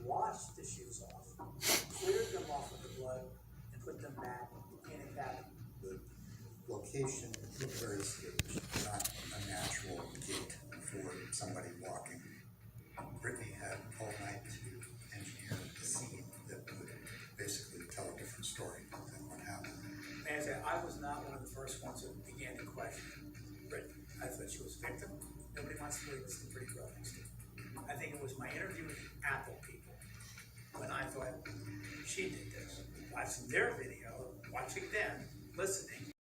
washed the shoes off, cleared them off of the blood, and put them back in a cabin. The location looked very staged, not a natural gait for somebody walking. Brittany had all night to engineer a scene that would basically tell a different story than what happened. May I say, I was not one of the first ones that began to question Brittany. I thought she was a victim. Nobody wants to believe it's the pretty girl next to me. I think it was my interview with the Apple people when I thought she did this. Watching their video, watching them, listening.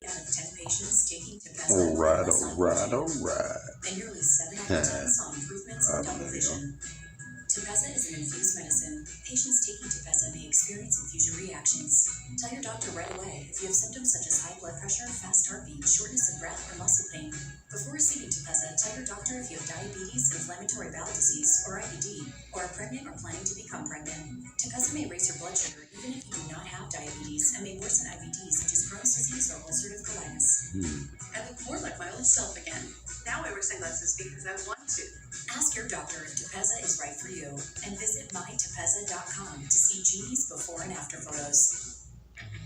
Out of 10 patients taking Tepezza. All right. And nearly 7 out of 10 saw improvements in double vision. Tepezza is an infused medicine. Patients taking Tepezza may experience infusion reactions. Tell your doctor right away if you have symptoms such as high blood pressure, fast heartbeat, shortness of breath, or muscle pain. Before receiving Tepezza, tell your doctor if you have diabetes, inflammatory bowel disease, or IBD, or are pregnant or planning to become pregnant. Tepezza may raise your blood sugar even if you do not have diabetes and may worsen IBD such as Crohn's disease or ulcerative colitis. I look more like my old self again. Now I wear sunglasses because I want to. Ask your doctor if Tepezza is right for you and visit mytepezza.com to see Jeannie's before and after photos.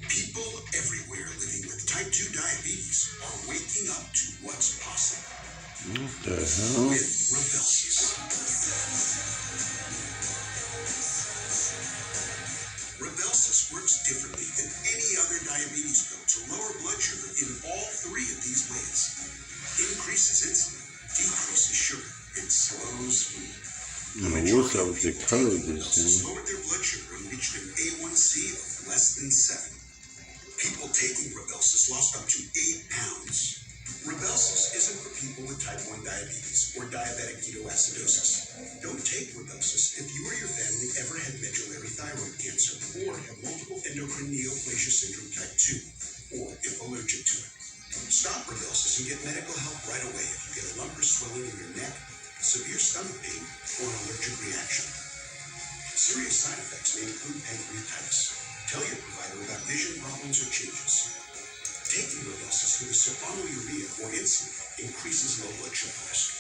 People everywhere living with type 2 diabetes are waking up to what's possible. What the hell? With Rybelsus. Rybelsus works differently than any other diabetes pill to lower blood sugar in all 3 of these ways. Increases insulin, decreases sugar, and slows food. What's up with the color of this thing? Lowered their blood sugar and reached an A1C of less than 7. People taking Rybelsus lost up to 8 pounds. Rybelsus isn't for people with type 1 diabetes or diabetic ketoacidosis. Don't take Rybelsus if you or your family ever had medullary thyroid cancer or have multiple endocrine neoplasia syndrome type 2 or if allergic to it. Stop Rybelsus and get medical help right away if you get a lump or swelling in your neck, severe stomach pain, or an allergic reaction. Serious side effects may include pancreatitis. Tell your provider about vision problems or changes. Taking Rybelsus with a sulfonylurea or insulin increases low blood sugar risk.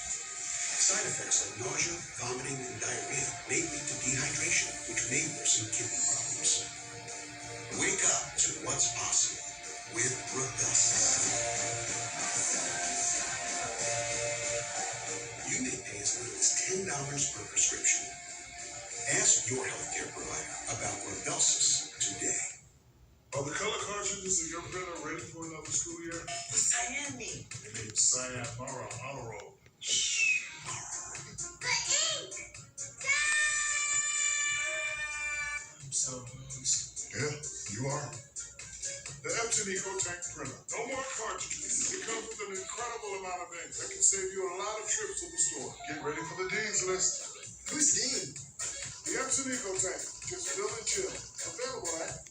Side effects like nausea, vomiting, and diarrhea may lead to dehydration, which may worsen kidney problems. Wake up to what's possible with Rybelsus. You may pay as little as $10 per prescription. Ask your healthcare provider about Rybelsus today. Are the color cartridges in your printer ready for another school year? Cyan me. You need cyan honor roll. I'm so loose. Yeah, you are. The Epson Eco Tank printer. No more cartridges. It comes with an incredible amount of ink that can save you a lot of trips to the store. Get ready for the Dean's list. Who's Dean? The Epson Eco Tank. Just fill and chill. Available at...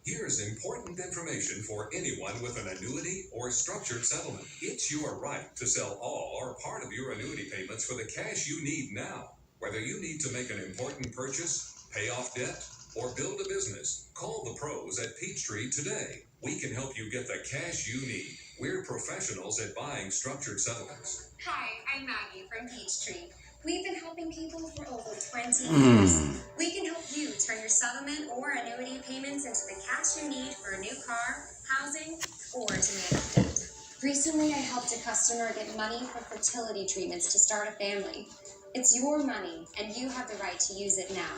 Here's important information for anyone with an annuity or structured settlement. It's your right to sell all or part of your annuity payments for the cash you need now. Whether you need to make an important purchase, pay off debt, or build a business, call the pros at Peachtree today. We can help you get the cash you need. We're professionals at buying structured settlements. Hi, I'm Maggie from Peachtree. We've been helping people for over 20 years. We can help you turn your settlement or annuity payments into the cash you need for a new car, housing, or to manage debt. Recently, I helped a customer get money for fertility treatments to start a family. It's your money, and you have the right to use it now.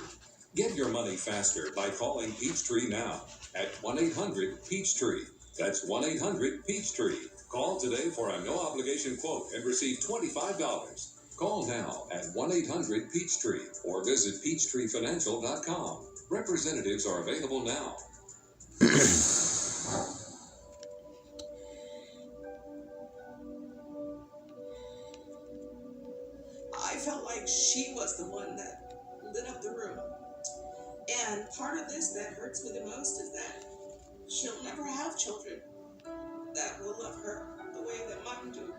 Get your money faster by calling Peachtree now at 1-800-PEACHTREE. That's 1-800-PEACHTREE. Call today for a no-obligation quote and receive $25. Call now at 1-800-PEACHTREE or visit PeachtreeFinancial.com. Representatives are available now. I felt like she was the one that lit up the room. And part of this that hurts me the most is that she'll never have children that will love her the way that mine do.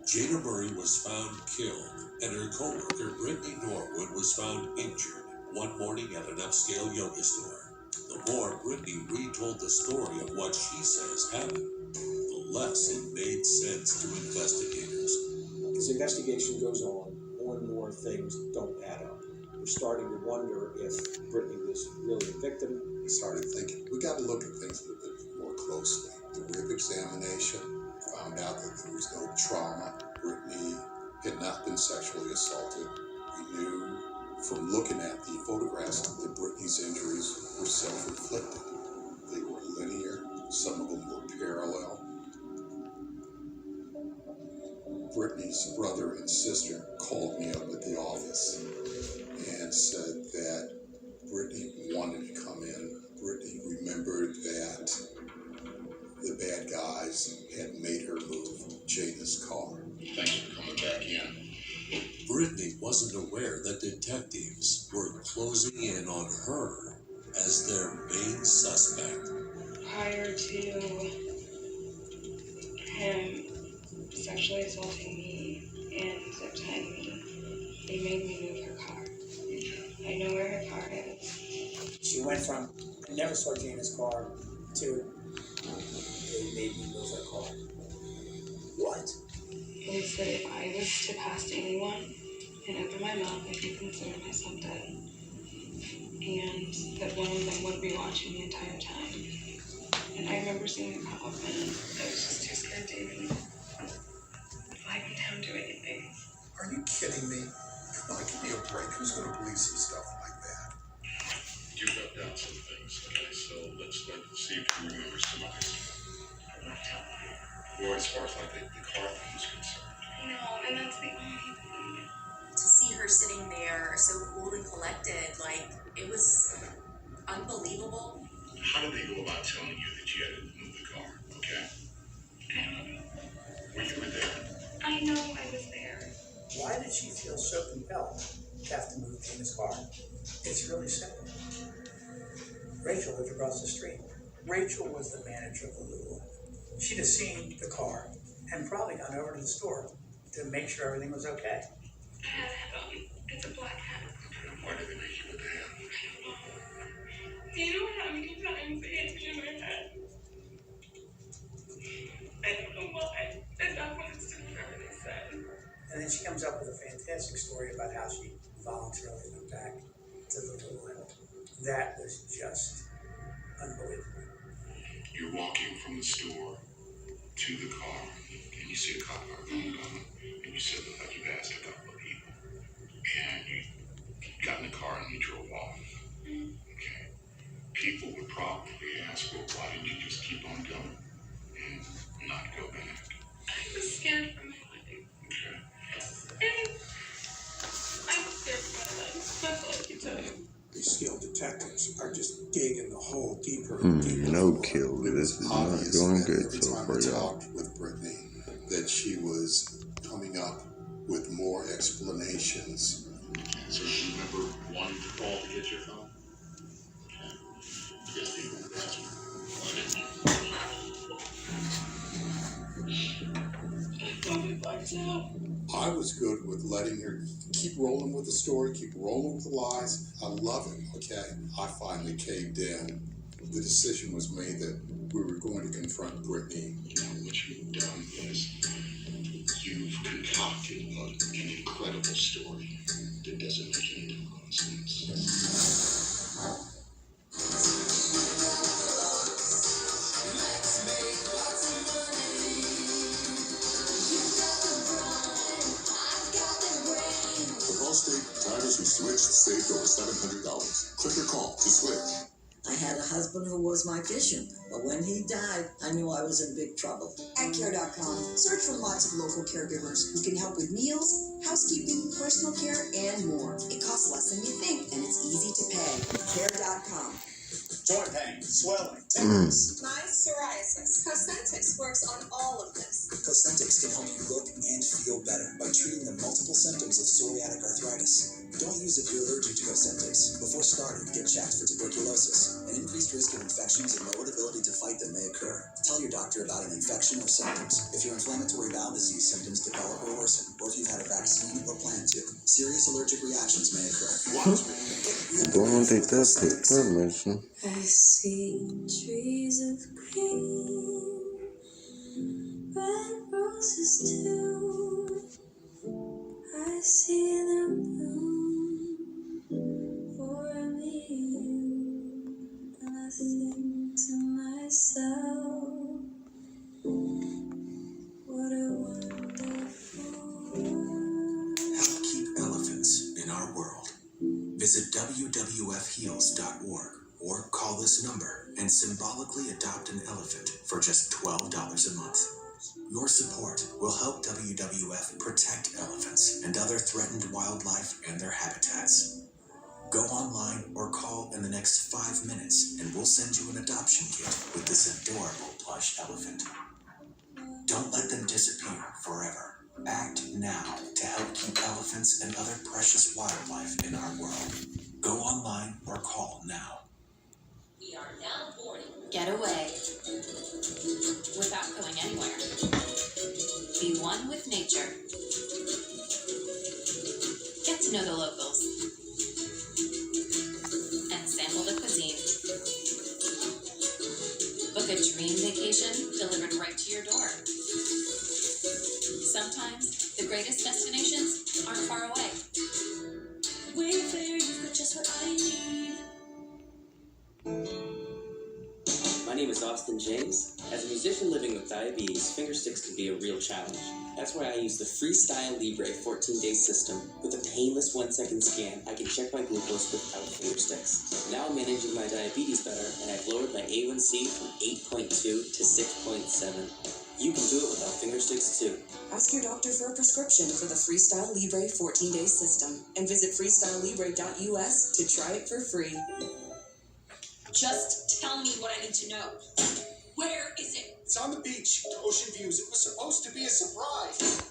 Jada Murray was found killed, and her co-worker Brittany Norwood was found injured one morning at an upscale yoga store. The more Brittany retold the story of what she says happened, the less it made sense to investigators. As the investigation goes on, more and more things don't add up. We're starting to wonder if Brittany was really a victim. We started thinking, we got to look at things a little bit more closely. The rib examination found out that there was no trauma. Brittany had not been sexually assaulted. We knew from looking at the photographs that Brittany's injuries were self-inflicted. They were linear, some of them were parallel. Brittany's brother and sister called me up at the office and said that Brittany wanted to come in. Brittany remembered that the bad guys had made her move Jada's car. Thanks for coming back in. Brittany wasn't aware that detectives were closing in on her as their main suspect. Prior to him sexually assaulting me and zip tying me, he made me move her car. I know where her car is. She went from, I never saw Gina's car, to, they made me move her car. What? They said if I was to pass to anyone and open my mouth, I'd be considered myself dead. And that one of them would be watching the entire time. And I remember seeing the cop, and I was just too scared to even flag me down, do anything. Are you kidding me? Come on, give me a break. Who's going to believe some stuff like that? You got down some things, okay? So let's see if you remember some of this. I'm not telling you. Well, as far as like the car thing is concerned. No, and that's the only thing. To see her sitting there so cool and collected, like, it was unbelievable. How did they go about telling you that you had to move the car, okay? I don't know. Well, you were there. I know I was there. Why did she feel so compelled to have to move Gina's car? It's really simple. Rachel lived across the street. Rachel was the manager of the Lulu. She'd have seen the car and probably gone over to the store to make sure everything was okay. I had a hat on. It's a black hat. Why did they make you with the hat? I don't know. Do you know how many times they hit me in my head? I don't know why. And that's what it's doing, whatever they said. And then she comes up with a fantastic story about how she voluntarily went back to the Lulu. That was just unbelievable. You're walking from the store to the car, and you see a cop car coming, and you said, look like you passed a couple of people. And you got in the car and you drove off. Okay. People would probably ask, well, why didn't you just keep on going and not go back? I was scared for my life. Okay. And I was scared for my life. That's all I can tell you. These skilled detectives are just digging the hole deeper and deeper. No kill. This is not going good so far, Every time I y'all. talked with Brittany, that she was coming up with more explanations. So you remember wanting to call to get your phone? Okay. You guys people were asking, why didn't you? I was good with letting her keep rolling with the story, keep rolling with the lies. I love it, okay? I finally caved in. The decision was made that we were going to confront Brittany. You know, what you've done is you've concocted an incredible story that doesn't make any doggone sense. For Wall Street, drivers Customers who switched saved over $700. Click or call to switch. I had a husband who was my vision, but when he died, I knew I was in big trouble. At care.com, search for lots of local caregivers who can help with meals, housekeeping, personal care, and more. It costs less than you think, and it's easy to pay. Care.com. Joint pain, swelling, tingles. My psoriasis. Cosentix works on all of this. Cosentix can help you look and feel better by treating the multiple symptoms of psoriatic arthritis. Don't use if you're allergic to Cosentix. Before starting, get checked for tuberculosis. An increased risk of infections and lowered ability to fight them may occur. Tell your doctor about an infection or symptoms. If your inflammatory bowel disease symptoms develop or worsen, or if you've had a vaccine or plan to, serious allergic reactions may occur. Don't take that permission. I see trees of green, red roses too. I see them bloom for me. And I think to myself, what a wonderful world. Help keep elephants in our world. Visit WWFheals.org or call this number and symbolically adopt an elephant for just $12 a month. Your support will help WWF protect elephants and other threatened wildlife and their habitats. Go online or call in the next 5 minutes and we'll send you an adoption kit with this adorable plush elephant. Don't let them disappear forever. Act now to help keep elephants and other precious wildlife in our world. Go online or call now. We are now boarding. Get away without going anywhere. Be one with nature. Get to know the locals and sample the cuisine. Book a dream vacation delivered right to your door. Sometimes the greatest destinations aren't far away. Wayfair, you've got just what I need. My name is Austin James. As a musician living with diabetes, fingersticks can be a real challenge. That's why I use the Freestyle Libre 14-day system. With a painless 1-second scan, I can check my glucose without fingersticks. Now I'm managing my diabetes better, and I've lowered my A1C from 8.2 to 6.7. You can do it without fingersticks too. Ask your doctor for a prescription for the Freestyle Libre 14-day system and visit freestylelibre.us to try it for free. Just tell me what I need to know. Where is it? It's on the beach, ocean views. It was supposed to be a surprise.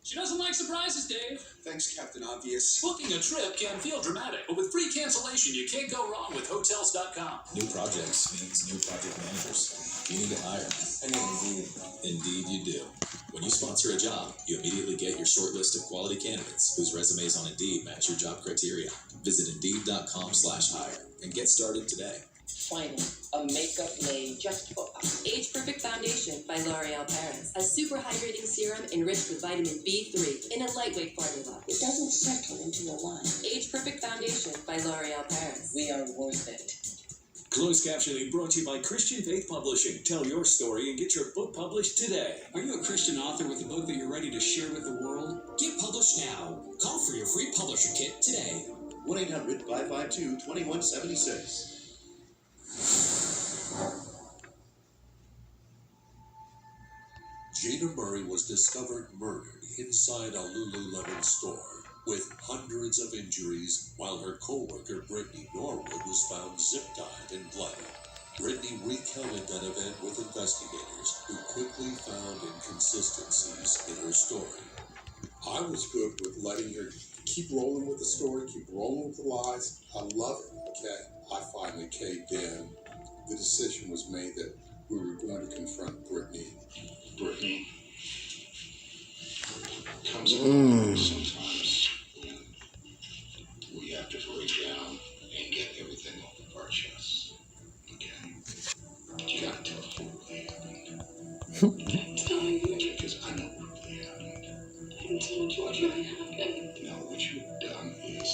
She doesn't like surprises, Dave. Thanks, Captain Obvious. Booking a trip can feel dramatic, but with free cancellation, you can't go wrong with Hotels.com. New projects means new project managers. You need to hire. I mean, Indeed you do. When you sponsor a job, you immediately get your short list of quality candidates whose resumes on Indeed match your job criteria. Visit Indeed.com/hire and get started today. Finally, a makeup made just for us. Age Perfect Foundation by L'Oreal Paris. A super hydrating serum enriched with vitamin B3 in a lightweight formula. It doesn't settle into a line. Age Perfect Foundation by L'Oreal Paris. We are worth it. Closed captioning brought to you by Christian Faith Publishing. Tell your story and get your book published today. Are you a Christian author with a book that you're ready to share with the world? Get published now. Call for your free publisher kit today. 1-800-552-2176. Jada Murray was discovered murdered inside a Lululemon store with hundreds of injuries, while her co-worker Brittany Norwood was found zip-tied and bloody. Brittany recounted that event with investigators who quickly found inconsistencies in her story. I was good with letting her keep rolling with the story, keep rolling with the lies. I love it, okay? I finally caved in. The decision was made that we were going to confront Brittany. Brittany comes along sometimes when we have to break down and get everything off of our chests. Okay? You gotta tell us what really happened. Because I know what really happened. I told you what really happened. Now, what you've done is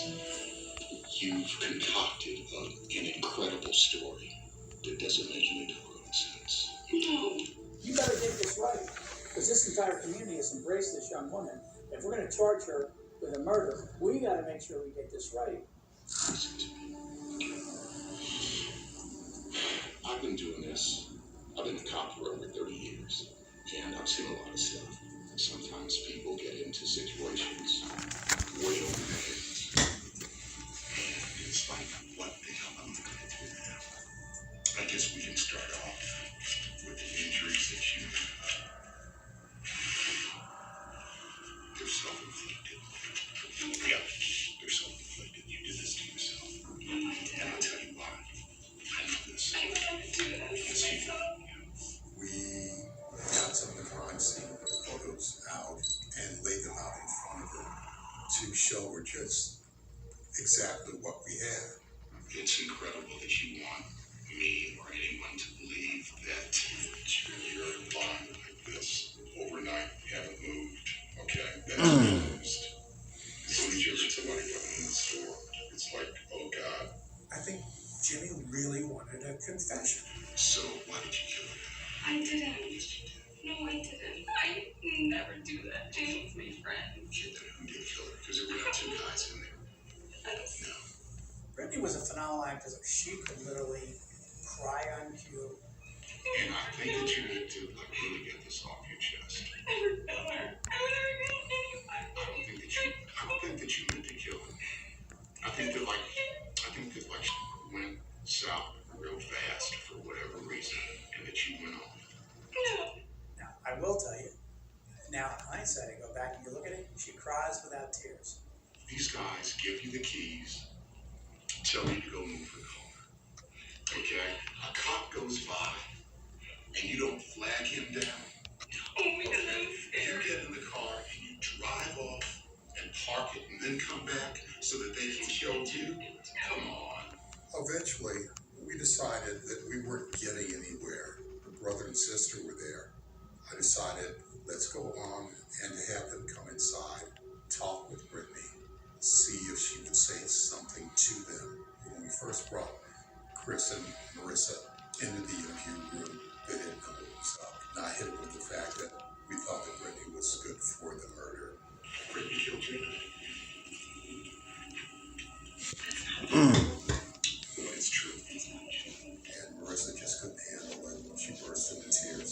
you've concocted an incredible story that doesn't make any darn sense. No. You better get this right, because this entire community has embraced this young woman. If we're going to charge her with with a murder. We gotta make sure we get this right. I've been doing this. I've been a cop for over 30 years, and I've seen a lot of stuff. Sometimes people get into situations way over their heads. And it's like, what the hell am I gonna do now? I guess we can start off with the injuries that you they're self-inflicted. Yeah, they're self-inflicted. You did this to yourself. And I'll tell you why. I know this. I don't want to do this. We got some of the crime scene photos out and laid them out in front of her to show her just exactly what we had. It's incredible that you want me or anyone to believe that you're blind like this overnight. You haven't moved. Okay? That's used. As soon as you heard somebody coming in the store, it's like, oh God. I think Jimmy really wanted a confession. So why did you kill her? I didn't. No, I didn't. I never do that. James, my friend. Okay, then who did kill her? Because there were not two guys in there. No. Brittany was a phenomenal actress. She could literally cry on cue. And I think that you need to really get this off your chest. I never killed her. I would never kill anyone. I don't think that you meant to kill her. I think that she went south real fast for whatever reason, and that you went off. No. Now, I will tell you, now in hindsight, I go back and you look at it, she cries without tears. These guys give you the keys, tell you to go move the car. Okay? A cop goes by, and you don't flag him down. Oh, because I'm scared. You get in the car and you drive off and park it and then come back so that they can kill you? Come on. Eventually, we decided that we weren't getting anywhere. Her brother and sister were there. I decided, let's go on and have them come inside, talk with Brittany, see if she would say something to them. When we first brought Chris and Marissa into the interview room, they didn't know what was up. And I hit it with the fact that we thought that Brittany was good for the murder. Brittany killed you. Well, it's true. And Marissa just couldn't handle it. She burst into tears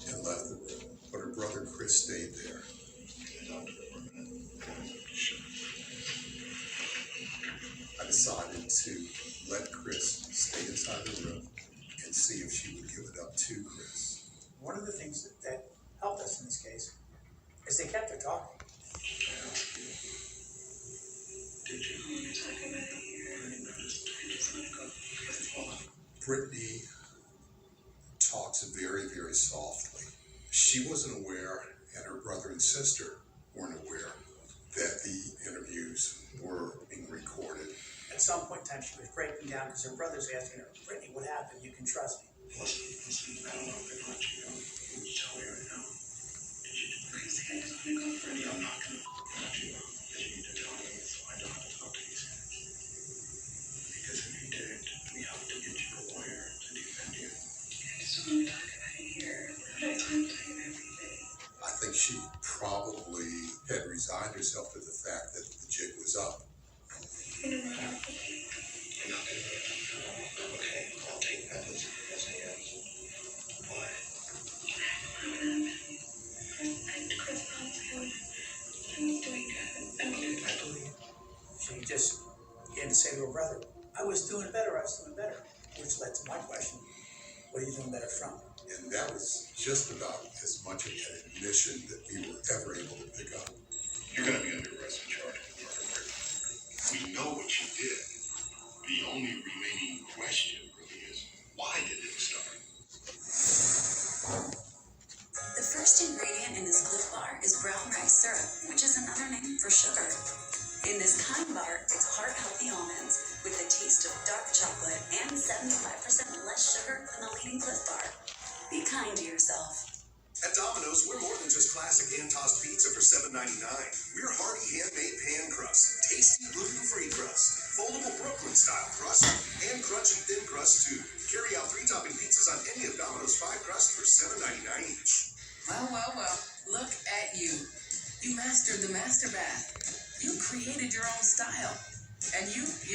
and left the room. But her brother Chris stayed there. I decided to let Chris stay inside the room and see if she would give it up to Chris. One of the things that helped us in this case is they kept her talking. Did you? Brittany talks very, very softly. She wasn't aware, and her brother and sister weren't aware, that the interviews were being recorded. At some point in time, she was breaking down because her brother's asking her, Brittany, what happened? You can trust me. Listen, I don't know if they let you go. You tell me right now. Did you do Chris, I just want to go for Brittany, I'm not going to let you go. Because you need to tell me so I don't have to talk to these guys. Because if you didn't, we have to get you a lawyer to defend you. I just want to talk about it here. But I want to tell you everything. I think she probably had resigned herself to the fact that the jig was up. You're not going to You're not going to. Okay, I'll take that as a yes. Why? Chris thought I was doing good. I believe she just began to say to her brother, I was doing better, which led to my question, what are you doing better from? And that was just about as much of an admission that we were ever able to pick up. You're going to be under arrest and charged with murder. We know what you did. The only remaining question really is, why did it start? The first ingredient in this Cliff Bar is brown rice syrup, which is another name for sugar. In this kind bar, it's heart-healthy almonds with the taste of dark chocolate and 75% less sugar than the leading Cliff Bar. Be kind to yourself. At Domino's, we're more than just classic hand-tossed pizza for $7.99. We're hearty handmade pan crust, tasty gluten-free crust, foldable Brooklyn-style crust, and crunchy thin crust too. Carry out 3-topping pizzas on any of Domino's 5 crusts for $7.99 each. Well, look at you. You mastered the master bath. You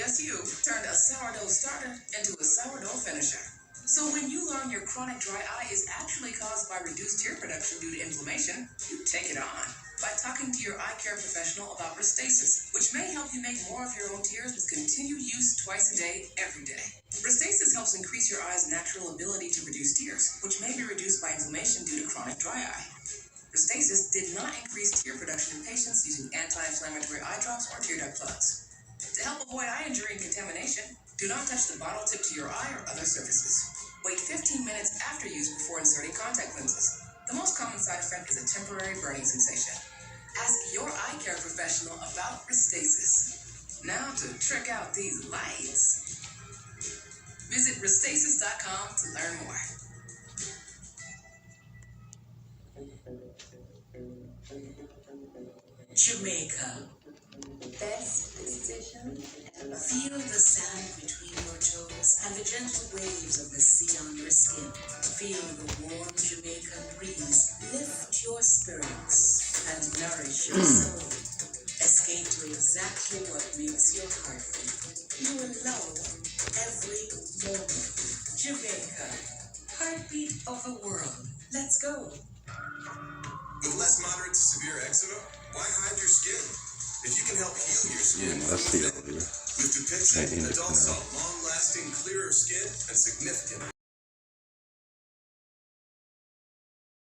just you turned a sourdough starter into a sourdough finisher. So when you learn your chronic dry eye is actually caused by reduced tear production due to inflammation, you take it on by talking to your eye care professional about Restasis, which may help you make more of your own tears with continued use twice a day, every day. Restasis helps increase your eye's natural ability to reduce tears, which may be reduced by inflammation due to chronic dry eye. Restasis did not increase tear production in patients using anti-inflammatory eye drops or tear duct plugs. To help avoid eye injury and contamination, do not touch the bottle tip to your eye or other surfaces. Wait 15 minutes after use before inserting contact lenses. The most common side effect is a temporary burning sensation. Ask your eye care professional about Restasis. Now to trick out these lights. Visit Restasis.com to learn more. Jamaica. Best decision ever. Feel the sand between your toes and the gentle waves of the sea on your skin. Feel the warm Jamaican breeze lift your spirits and nourish your soul. Escape to exactly what makes your heart beat. You will love every moment. Jamaica, heartbeat of the world. Let's go. With less moderate to severe eczema, why hide your skin? If you can help heal your skin Yeah, that's the idea. with Dupixent, adults saw long-lasting, clearer skin and significant